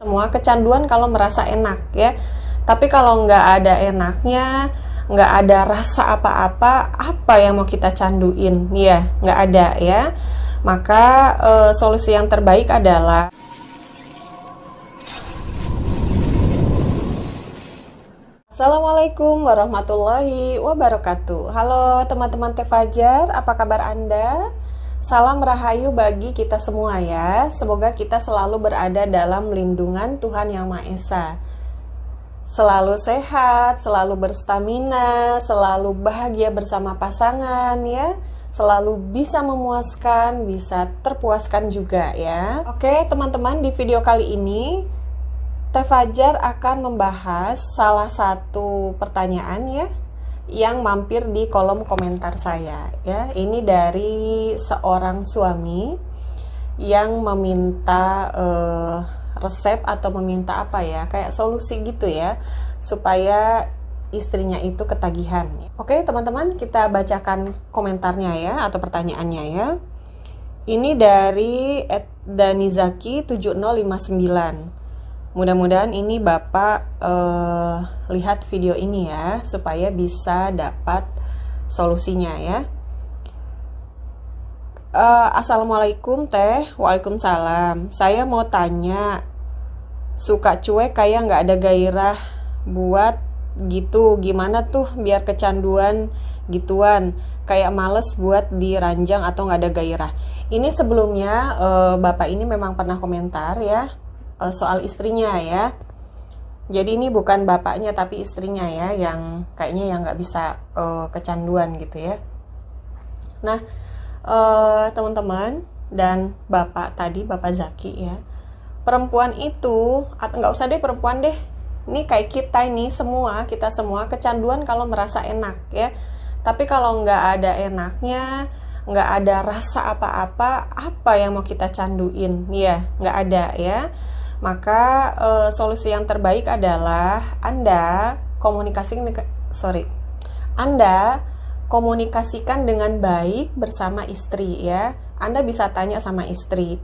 Semua kecanduan kalau merasa enak ya, tapi kalau nggak ada enaknya, nggak ada rasa apa-apa, apa yang mau kita canduin ya, nggak ada ya. Maka solusi yang terbaik adalah Assalamualaikum warahmatullahi wabarakatuh. Halo teman-teman Teh Fajar, apa kabar Anda? Salam rahayu bagi kita semua ya. Semoga kita selalu berada dalam lindungan Tuhan Yang Maha Esa. Selalu sehat, selalu berstamina, selalu bahagia bersama pasangan ya. Selalu bisa memuaskan, bisa terpuaskan juga ya. Oke teman-teman, di video kali ini Teh Fajar akan membahas salah satu pertanyaan ya yang mampir di kolom komentar saya ya. Ini dari seorang suami yang meminta resep atau meminta apa ya, kayak solusi gitu ya, supaya istrinya itu ketagihan. Oke teman-teman, kita bacakan komentarnya ya, atau pertanyaannya ya. Ini dari @danizaki7059. Mudah-mudahan ini Bapak lihat video ini ya, supaya bisa dapat solusinya ya. Assalamualaikum Teh. Waalaikumsalam. Saya mau tanya, suka cuek kayak nggak ada gairah buat gitu, gimana tuh biar kecanduan gituan, kayak males buat diranjang atau nggak ada gairah. Ini sebelumnya Bapak ini memang pernah komentar ya, soal istrinya ya. Jadi ini bukan bapaknya tapi istrinya ya, yang kayaknya yang nggak bisa kecanduan gitu ya. Nah teman-teman dan bapak tadi, Bapak Zaki ya, perempuan itu, atau nggak usah deh perempuan deh, ini kayak kita ini semua, kita semua kecanduan kalau merasa enak ya. Tapi kalau nggak ada enaknya, nggak ada rasa apa-apa, apa yang mau kita canduin ya, nggak ada ya. Maka solusi yang terbaik adalah Anda komunikasikan dengan baik bersama istri ya. Anda bisa tanya sama istri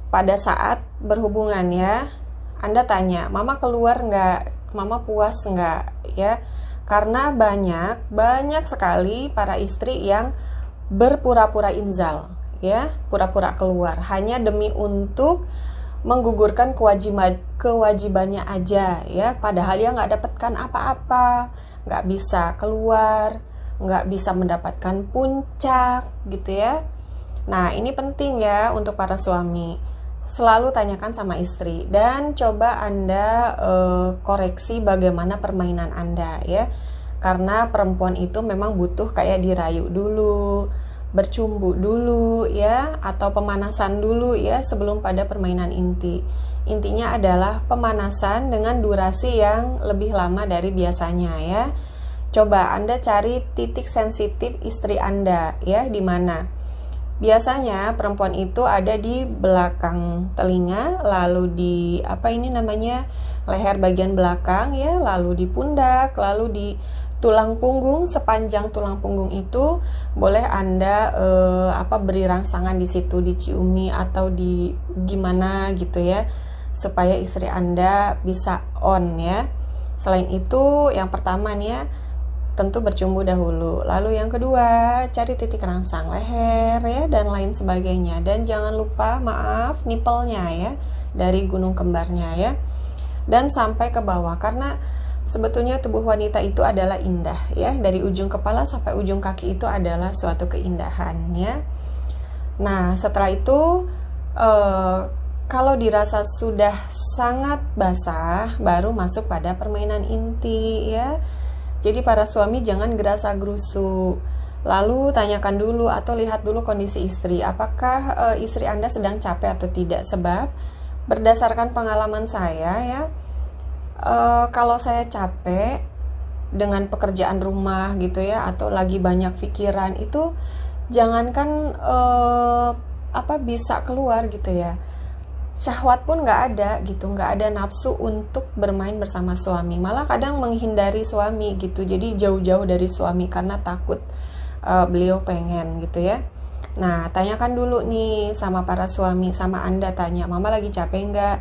pada saat berhubungan ya. Anda tanya, mama keluar nggak, mama puas nggak ya. Karena banyak sekali para istri yang berpura-pura inzal ya, pura-pura keluar hanya demi untuk menggugurkan kewajibannya aja ya, padahal dia nggak dapatkan apa-apa, nggak bisa keluar, nggak bisa mendapatkan puncak gitu ya. Nah ini penting ya untuk para suami, selalu tanyakan sama istri dan coba Anda koreksi bagaimana permainan Anda ya, karena perempuan itu memang butuh kayak dirayu dulu, bercumbu dulu ya, atau pemanasan dulu ya sebelum pada permainan inti. Intinya adalah pemanasan dengan durasi yang lebih lama dari biasanya ya. Coba Anda cari titik sensitif istri Anda ya, di mana. Biasanya perempuan itu ada di belakang telinga, lalu di leher bagian belakang ya, lalu di pundak, lalu di tulang punggung. Sepanjang tulang punggung itu boleh Anda beri rangsangan di situ, diciumi atau di gimana gitu ya, supaya istri Anda bisa on ya. Selain itu, yang pertama nih ya, tentu bercumbu dahulu. Lalu yang kedua, cari titik rangsang leher ya, dan lain sebagainya. Dan jangan lupa, maaf, nipelnya ya, dari gunung kembarnya ya, dan sampai ke bawah, karena sebetulnya tubuh wanita itu adalah indah ya, dari ujung kepala sampai ujung kaki itu adalah suatu keindahan ya. Nah setelah itu kalau dirasa sudah sangat basah, baru masuk pada permainan inti ya. Jadi para suami jangan gerasa gerusu, lalu tanyakan dulu atau lihat dulu kondisi istri, apakah istri Anda sedang capek atau tidak. Sebab berdasarkan pengalaman saya ya, kalau saya capek dengan pekerjaan rumah gitu ya, atau lagi banyak pikiran, itu jangankan bisa keluar gitu ya, syahwat pun nggak ada gitu, nggak ada nafsu untuk bermain bersama suami, malah kadang menghindari suami gitu, jadi jauh-jauh dari suami karena takut beliau pengen gitu ya. Nah tanyakan dulu nih sama para suami, sama Anda tanya, mama lagi capek nggak?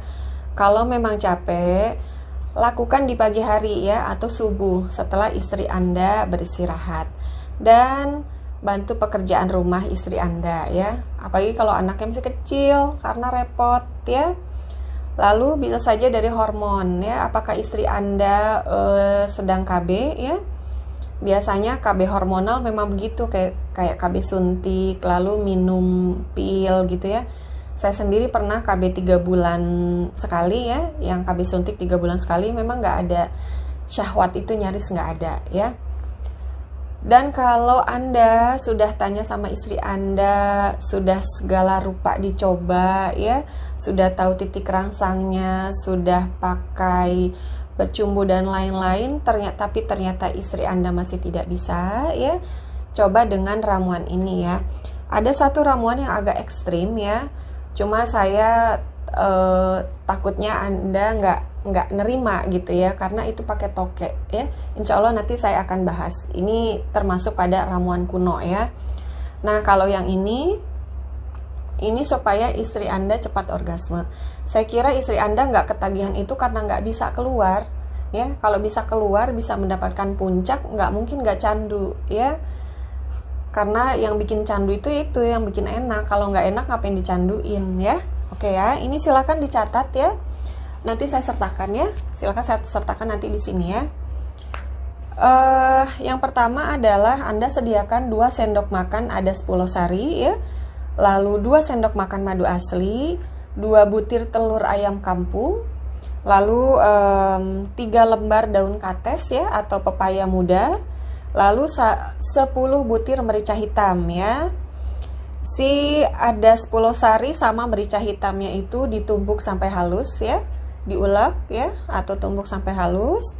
Kalau memang capek, lakukan di pagi hari ya, atau subuh setelah istri Anda beristirahat. Dan bantu pekerjaan rumah istri Anda ya. Apalagi kalau anaknya masih kecil, karena repot ya. Lalu bisa saja dari hormon ya. Apakah istri Anda sedang KB ya? Biasanya KB hormonal memang begitu, kayak KB suntik, lalu minum pil gitu ya. Saya sendiri pernah KB 3 bulan sekali ya, yang KB suntik 3 bulan sekali, memang nggak ada syahwat, itu nyaris nggak ada ya. Dan kalau Anda sudah tanya sama istri Anda, sudah segala rupa dicoba ya, sudah tahu titik rangsangnya, sudah pakai bercumbu dan lain-lain, tapi ternyata istri Anda masih tidak bisa ya, coba dengan ramuan ini ya. Ada satu ramuan yang agak ekstrim ya, cuma saya takutnya Anda nggak nerima gitu ya, karena itu pakai toke ya. Insya Allah nanti saya akan bahas. Ini termasuk pada ramuan kuno ya. Nah, kalau yang ini supaya istri Anda cepat orgasme. Saya kira istri Anda nggak ketagihan itu karena nggak bisa keluar ya. Kalau bisa keluar, bisa mendapatkan puncak, nggak mungkin nggak candu ya. Karena yang bikin candu itu yang bikin enak. Kalau nggak enak ngapain dicanduin ya. Oke ya, ini silakan dicatat ya. Nanti saya sertakan ya. Silakan saya sertakan nanti di sini ya. Yang pertama adalah Anda sediakan 2 sendok makan ADAS Pulosari ya. Lalu 2 sendok makan madu asli, 2 butir telur ayam kampung, lalu 3 lembar daun kates ya, atau pepaya muda, lalu 10 butir merica hitam ya. Si ADAS Pulosari sama merica hitamnya itu ditumbuk sampai halus ya, diulek ya, atau tumbuk sampai halus.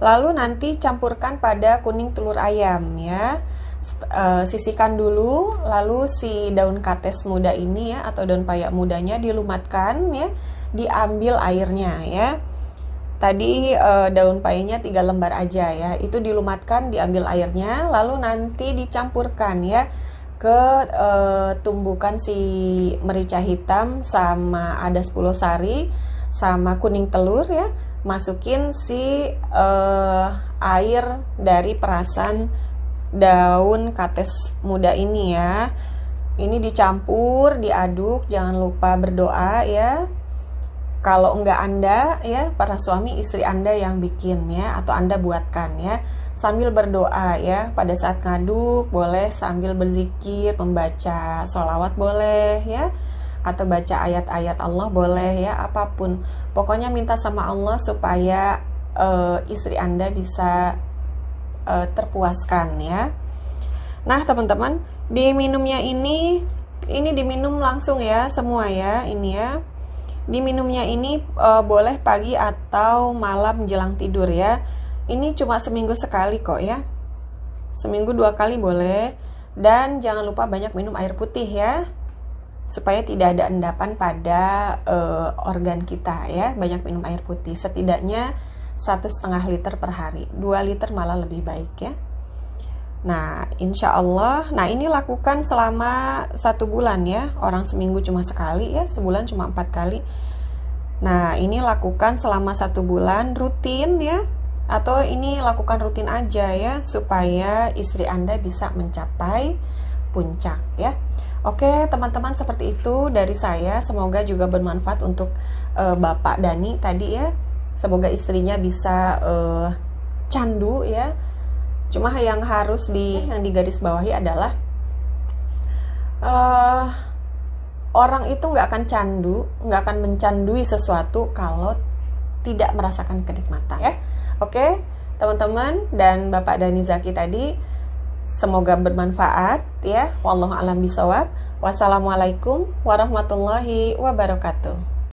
Lalu nanti campurkan pada kuning telur ayam ya. Sisihkan dulu, lalu si daun kates muda ini ya, atau daun payak mudanya dilumatkan ya, diambil airnya ya. Tadi daun payanya 3 lembar aja ya, itu dilumatkan, diambil airnya, lalu nanti dicampurkan ya ke tumbukan si merica hitam sama ADAS Pulosari sama kuning telur ya. Masukin si air dari perasan daun kates muda ini ya. Ini dicampur, diaduk, jangan lupa berdoa ya. Kalau enggak Anda ya, para suami istri Anda yang bikin ya, atau Anda buatkan ya, sambil berdoa ya. Pada saat ngaduk boleh sambil berzikir, membaca sholawat boleh ya, atau baca ayat-ayat Allah boleh ya, apapun. Pokoknya minta sama Allah supaya istri Anda bisa terpuaskan ya. Nah teman-teman, diminumnya ini diminum langsung ya semua ya, ini ya. Diminumnya ini boleh pagi atau malam menjelang tidur ya. Ini cuma seminggu sekali kok ya. Seminggu 2 kali boleh. Dan jangan lupa banyak minum air putih ya, supaya tidak ada endapan pada organ kita ya. Banyak minum air putih, setidaknya 1,5 liter per hari, 2 liter malah lebih baik ya. Nah insya Allah, nah ini lakukan selama 1 bulan ya. Orang seminggu cuma sekali ya, sebulan cuma 4 kali. Nah ini lakukan selama 1 bulan rutin ya, atau ini lakukan rutin aja ya, supaya istri Anda bisa mencapai puncak ya. Oke teman-teman, seperti itu dari saya. Semoga juga bermanfaat untuk Bapak Dani tadi ya. Semoga istrinya bisa candu ya. Cuma yang harus yang digarisbawahi adalah orang itu nggak akan candu, nggak akan mencandui sesuatu kalau tidak merasakan kenikmatan ya. Oke teman-teman dan Bapak Dani Zaki tadi, semoga bermanfaat ya. Wallahu a'lam bishawab. Wassalamualaikum warahmatullahi wabarakatuh.